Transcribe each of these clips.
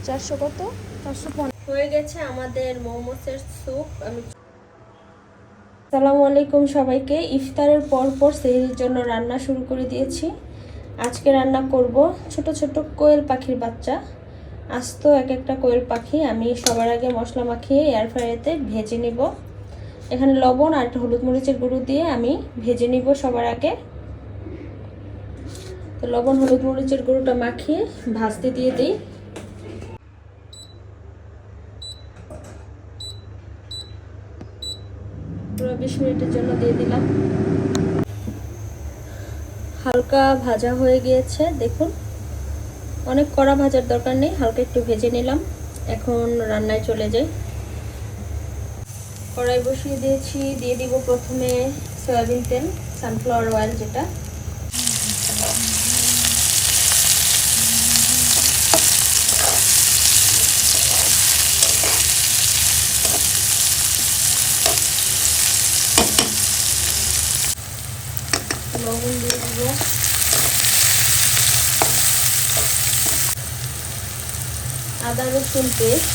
400 কত 450 হয়ে গেছে আমাদের মোমোসের স্যুপ। আসসালামু আলাইকুম সবাইকে। ইফতারের পর সেহরির জন্য রান্না শুরু করে দিয়েছি। আজকে রান্না করব ছোট ছোট কোয়েল পাখির বাচ্চা। আস্ত এক একটা কোয়েল পাখি আমি সবার আগে মশলা মাখিয়ে এয়ার ফ্রায়ারে ভেজে নিব। এখানে লবণ আর হলুদ মরিচের গুঁড়ো দিয়ে আমি ভেজে নিব সবার আগে। তো লবণ হলুদ মরিচের গুঁড়োটা মাখিয়ে ভাজতে দিয়ে দিই। পুরো 20 মিনিটের জন্য দিয়ে দিলাম। হালকা ভাজা হয়ে গিয়েছে, দেখুন। অনেক কড়া ভাজার দরকার নেই, হালকা একটু ভেজে নিলাম। এখন রান্নায় চলে যাই। কড়াই বসিয়ে দিয়েছি, দিয়ে দিব প্রথমে সয়াবিন তেল, সানফ্লাওয়ার অয়েল যেটা। লবণ দিয়ে দিব, আদা রসুন পেস্ট,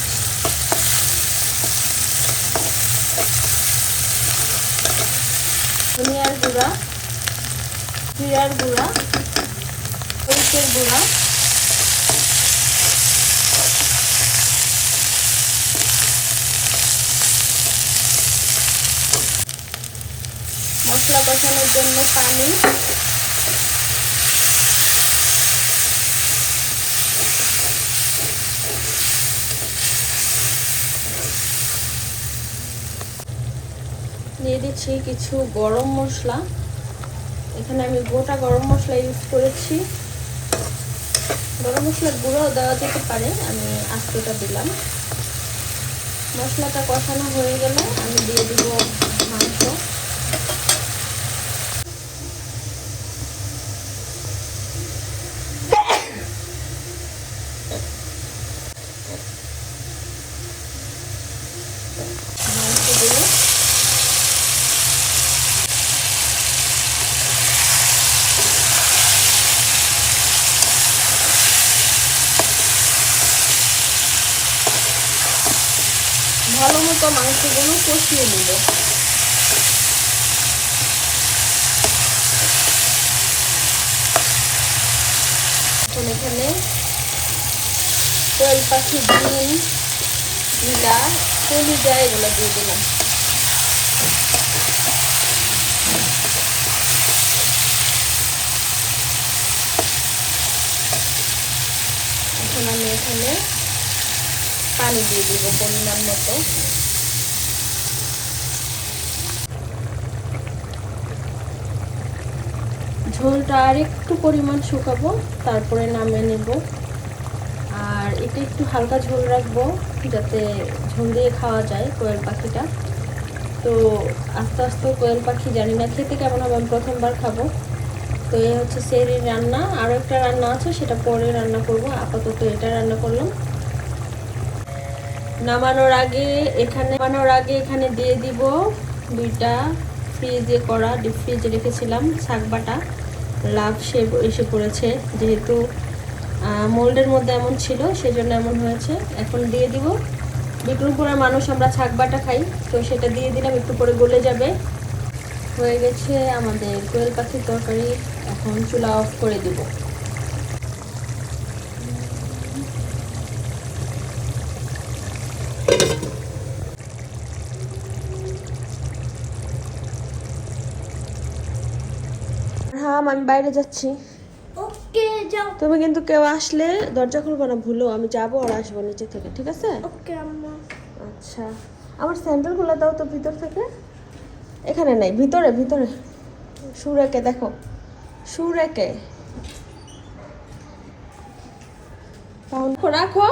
ধনিয়ার গুঁড়া, জিরার গুঁড়া, মরিচের গুঁড়া, মশলা কষানোর জন্য পানি, দিয়ে দিচ্ছি কিছু গরম মশলা। এখানে আমি গোটা গরম মশলা ইউজ করেছি। গরম মশলার গুঁড়োও দেওয়া যেতে পারে, আমি আস্তটা দিলাম। মশলাটা কষানো হয়ে গেলে আমি দিয়ে দিব মাংস। মাংসগুলো ভালো মতো মাংসগুলো কষিয়ে নিব। এখন এখানে কোয়েল পাখি ডিম, জিরা, কলিজা এগুলো দিয়ে দিলাম। এখন আমি এখানে পানি দিয়ে দিব পরিমাণ মতো। ঝোলটা আর একটু পরিমাণ শুকাবো, তারপরে নামিয়ে নেব। আর এটা একটু হালকা ঝোল রাখবো যাতে ঝোল দিয়ে খাওয়া যায় কোয়েল পাখিটা। তো আস্তে আস্তে কোয়েল পাখি জানি না খেতে কেমন হবে, আমি প্রথমবার খাবো। তো এই হচ্ছে সেহরির রান্না। আরও একটা রান্না আছে, সেটা পরে রান্না করব। আপাতত এটা রান্না করলাম। নামানোর আগে এখানে দিয়ে দিব 2টা ফ্রিজে করা, ডিপ ফ্রিজে রেখেছিলাম শাক বাটা। লাভ শেপ এসে পড়েছে, যেহেতু মোল্ডের মধ্যে এমন ছিল সেজন্য এমন হয়েছে। এখন দিয়ে দিব। বিক্রমপুরের মানুষ আমরা শাক বাটা খাই, তো সেটা দিয়ে দিলাম, একটু পরে গলে যাবে। হয়ে গেছে আমাদের কোয়েল পাখির তরকারি। এখন চুলা অফ করে দিব। হ্যাঁ, আমি বাইরে যাচ্ছি। ওকে যাও। তুমি কিন্তু কেউ আসলে দরজা খুলবো না, ভুলো। আমি যাবো আর আসবো নিচে থেকে, ঠিক আছে? ওকে আম্মা। আচ্ছা, আমার স্যান্ডেলগুলো দাও তো ভিতর থেকে। এখানে নাই, ভিতরে ভিতরে। সুরেকে দেখো, সুরেকে রাখো,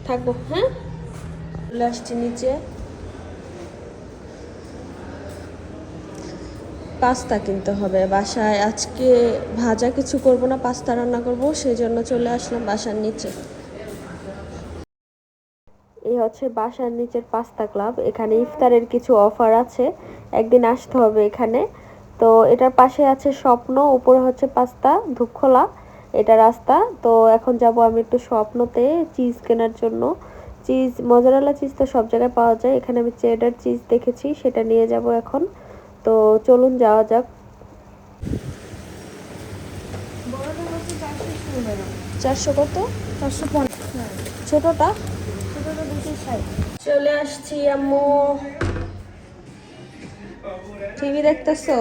থাকবো। হ্যাঁ, চলে আসছি নিচে। পাস্তা কিনতে হবে বাসায়। আজকে ভাজা কিছু করব না, পাস্তা রান্না করব, সেই জন্য চলে আসলাম বাসার নিচে। এই হচ্ছে বাসার নিচের পাস্তা ক্লাব। এখানে ইফতারের কিছু অফার আছে, একদিন আসতে হবে এখানে। তো এটার পাশে আছে স্বপ্ন, উপরে হচ্ছে পাস্তা ধূপখোলা। এটা রাস্তা। তো এখন যাব আমি একটু স্বপ্নতে চিজ কেনার জন্য। চিজ, মজারেলা চিজ তো সব জায়গায় পাওয়া যায়, এখানে আমি চেডার চিজ দেখেছি, সেটা নিয়ে যাব এখন। তো চলুন যাওয়া যাক। 400 কত? 450। ছোটটা চলে আসছি আম্মু। টিভি দেখতেছো?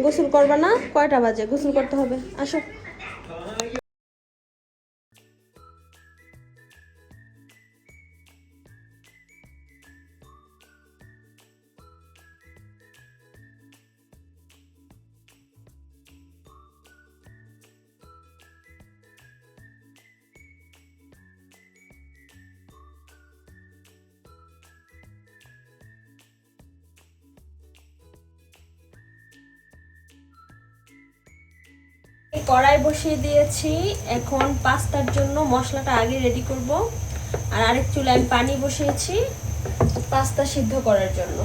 গোসল করবা না? কয়টা বাজে? গোসল করতে হবে, আসো। কড়াই বসিয়ে দিয়েছি, এখন পাস্তার জন্য মশলাটা আগে রেডি করব। আর আরেক চুলায় আমি পানি বসিয়েছি পাস্তা সিদ্ধ করার জন্য।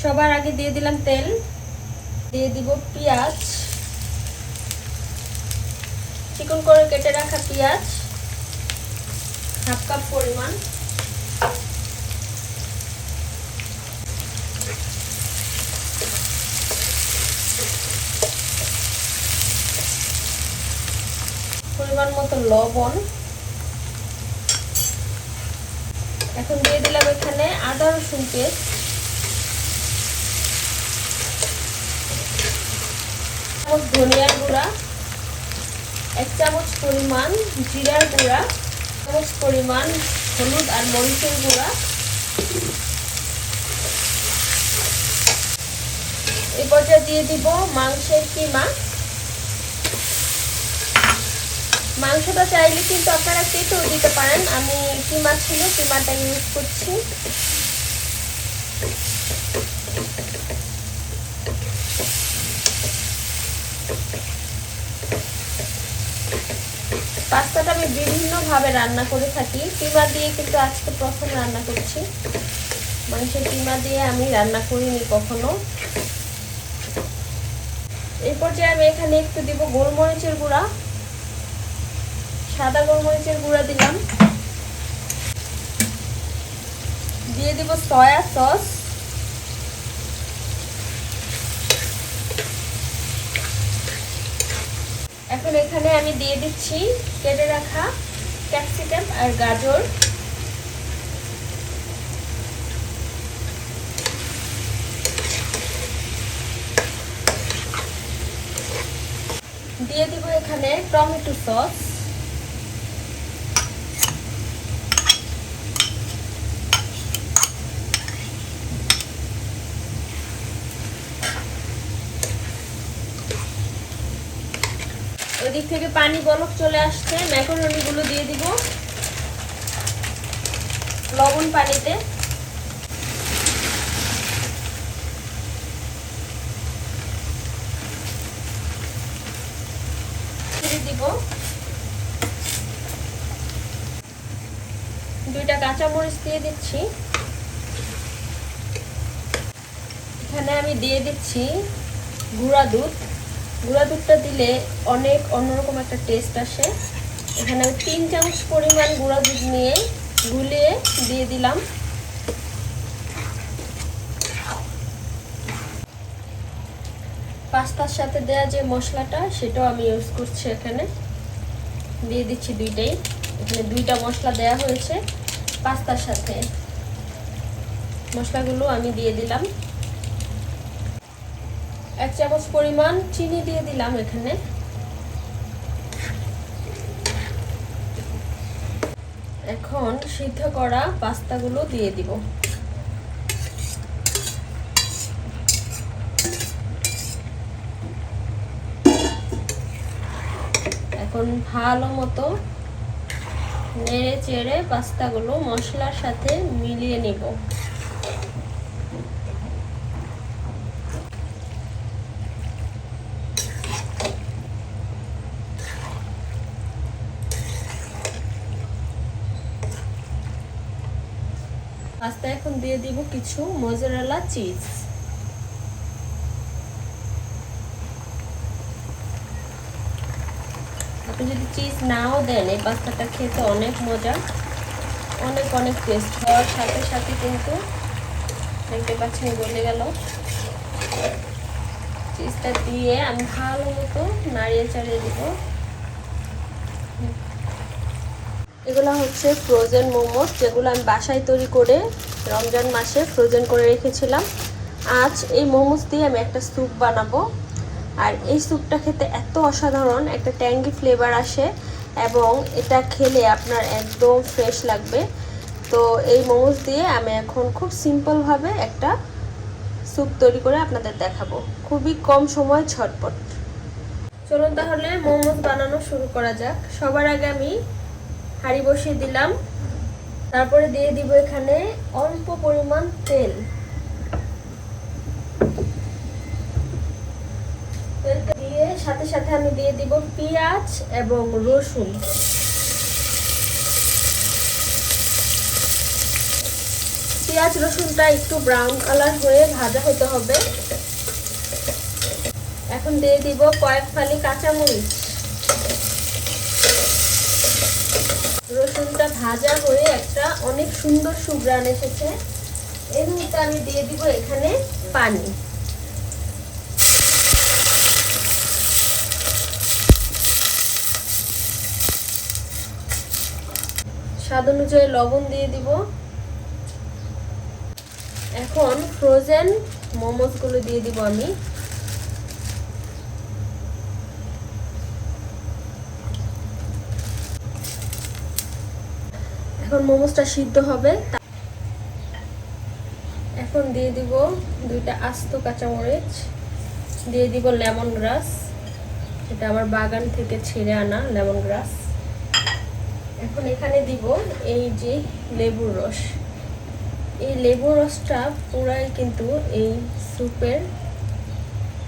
সবার আগে দিয়ে দিলাম তেল, দিয়ে দিব পেঁয়াজ, চিকন করে কেটে রাখা পেঁয়াজ 1/2 কাপ পরিমাণ। পরিমাণ মতো লবণ। এখন দিয়ে দিলাম এখানে আদা রসুন পেস্ট, ধনিয়ার গুঁড়া 1 চামচ পরিমাণ, জিরার গুঁড়া 1 চামচ পরিমাণ, হলুদ আর মরিচের গুঁড়া। এই পর্যায়ে দিয়ে দিব মাংসের কিমা। মাংসটা চাইলে কিন্তু আপনারা কেটেও দিতে পারেন, আমি কিমা ছিল কিমাটা ইউজ করছি। পাস্তাটা আমি বিভিন্নভাবে রান্না করে থাকি, কিমা দিয়ে কিন্তু আজকে প্রথম রান্না করছি। মাংসের কিমা দিয়ে আমি রান্না করিনি কখনো। এই পর্যায়ে আমি এখানে একটু দিব গোলমরিচের গুঁড়া, সাদা গোলমরিচের গুঁড়া দিলাম। দিয়ে দিব সয়া সস, এখন এখানে আমি দিয়ে দিচ্ছি কেটে রাখা ক্যাপসিকাম আর গাজর। দিয়ে দিব এখানে টমেটো সস, ওদিক থেকে পানি বলক চলে আসছে, ম্যাকারনি গুলো দিয়ে দিব লবণ পানিতে। দিব 2টা কাঁচামরিচ দিয়ে দিচ্ছি। এখানে আমি দিয়ে দিচ্ছি গুঁড়া দুধ। গুঁড়া দুধটা দিলে অনেক অন্যরকম একটা টেস্ট আসে। এখানে আমি 3 চামচ পরিমাণ গুঁড়া দুধ নিয়ে গুলিয়ে দিয়ে দিলাম। পাস্তার সাথে দেয়া যে মশলাটা সেটাও আমি ইউজ করছি, এখানে দিয়ে দিচ্ছি 2টাই। এখানে 2টা মশলা দেয়া হয়েছে পাস্তার সাথে, মশলাগুলো আমি দিয়ে দিলাম। 1 চামচ পরিমাণ চিনি দিয়ে দিলাম এখানে। এখন সিদ্ধ করা পাস্তাগুলো দিয়ে দিব। এখন ভালো মতো নেড়ে চেড়ে পাস্তাগুলো মশলার সাথে মিলিয়ে নিব। পাস্তা এখন দিয়ে দিব কিছু মজারেলা চিজ। আপনি যদি চিজ নাও দেন এই পাস্তাটা খেতে অনেক মজা, অনেক অনেক টেস্ট। হওয়ার সাথে সাথে কিন্তু দেখতে পাচ্ছেন গলে গেল। চিজটা দিয়ে আমি ভালো মতো নাড়িয়ে চাড়িয়ে দিব। এগুলো হচ্ছে ফ্রোজেন মোমোস, যেগুলো আমি বাসায় তৈরি করে রমজান মাসে ফ্রোজেন করে রেখেছিলাম। আজ এই মোমোস দিয়ে আমি একটা স্যুপ বানাবো। আর এই স্যুপটা খেতে এত অসাধারণ, একটা ট্যাঙ্গি ফ্লেভার আসে এবং এটা খেলে আপনার একদম ফ্রেশ লাগবে। তো এই মোমোস দিয়ে আমি এখন খুব সিম্পলভাবে একটা স্যুপ তৈরি করে আপনাদের দেখাবো, খুবই কম সময় ঝটপট। চলুন তাহলে মোমোস বানানো শুরু করা যাক। সবার আগে আমি হাঁড়ি বসিয়ে দিলাম, তারপরে দিয়ে দিব এখানে অল্প পরিমাণ তেল। তেলটা দিয়ে সাথে সাথে আমি দিয়ে দিব পেঁয়াজ এবং রসুন। পেঁয়াজ রসুনটা একটু ব্রাউন কালার হয়ে ভাজা হতে হবে। এখন দিয়ে দিব কয়েক ফালি কাঁচামরিচ। রসুনটা ভাজা হয়ে একটা অনেক সুন্দর সুঘ্রাণ এসেছে। এর মধ্যে আমি দিয়ে দিব এখানে পানি। স্বাদ অনুযায়ী লবণ দিয়ে দিব। এখন ফ্রোজেন মোমোসগুলো দিয়ে দিব আমি। এখন মোমোসটা সিদ্ধ হবে। এখন দিয়ে দিব 2টা আস্ত কাঁচামরিচ, দিয়ে দিব লেমন গ্রাস, এটা আমার বাগান থেকে ছিঁড়ে আনা লেমন গ্রাস। এখন এখানে দিব এই যে লেবুর রস। এই লেবুর রসটা পুরাই কিন্তু এই স্যুপের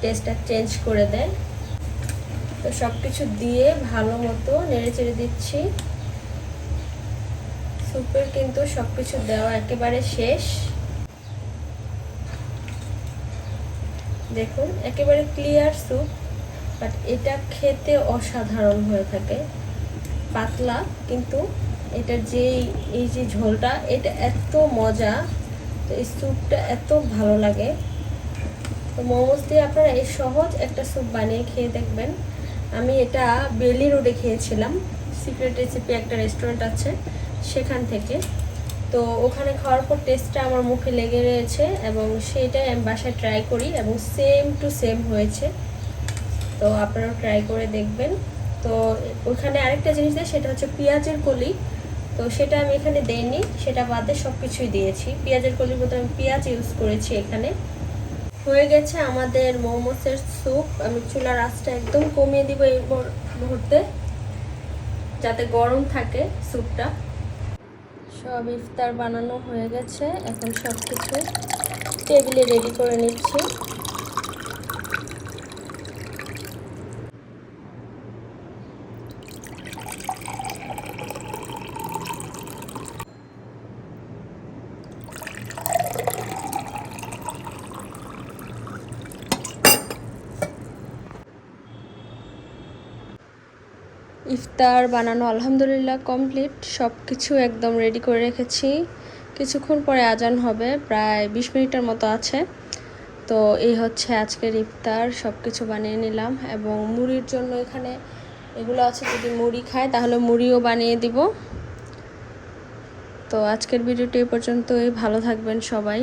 টেস্টটা চেঞ্জ করে দেয়। তো সব কিছু দিয়ে ভালো মতো নেড়ে চেড়ে দিচ্ছি। স্যুপের কিন্তু সব কিছু দেওয়া একেবারে শেষ। দেখুন একেবারে ক্লিয়ার স্যুপ, বাট এটা খেতে অসাধারণ হয়ে থাকে। পাতলা কিন্তু এটার যে এই যে ঝোলটা, এটা এত মজা। তো এই স্যুপটা এত ভালো লাগে। তো মোমোস দিয়ে আপনারা এই সহজ একটা স্যুপ বানিয়ে খেয়ে দেখবেন। আমি এটা বেলি রোডে খেয়েছিলাম, সিক্রেট রেসিপি একটা রেস্টুরেন্ট আছে সেখান থেকে। তো ওখানে খাওয়ার পর টেস্টটা আমার মুখে লেগে রয়েছে এবং সেটাই আমি বাসায় ট্রাই করি এবং সেম টু সেম হয়েছে। তো আপনারাও ট্রাই করে দেখবেন। তো ওখানে আরেকটা জিনিস দেয়, সেটা হচ্ছে পেঁয়াজের কলি। তো সেটা আমি এখানে দেইনি, সেটা বাদে সব কিছুই দিয়েছি। পেঁয়াজের কলির মতো আমি পেঁয়াজ ইউজ করেছি এখানে। হয়ে গেছে আমাদের মোমোসের স্যুপ। আমি চুলার আঁচটা একদম কমিয়ে দিব এই মুহূর্তে, যাতে গরম থাকে স্যুপটা। সব ইফতার বানানো হয়ে গেছে, এখন সব কিছু টেবিলে রেডি করে নিচ্ছি। ইফতার বানানো আলহামদুলিল্লাহ কমপ্লিট, সব কিছু একদম রেডি করে রেখেছি। কিছুক্ষণ পরে আজান হবে, প্রায় 20 মিনিটের মতো আছে। তো এই হচ্ছে আজকের ইফতার, সব কিছু বানিয়ে নিলাম। এবং মুড়ির জন্য এখানে এগুলো আছে, যদি মুড়ি খায় তাহলে মুড়িও বানিয়ে দিব। তো আজকের ভিডিওটি এ পর্যন্তই, ভালো থাকবেন সবাই।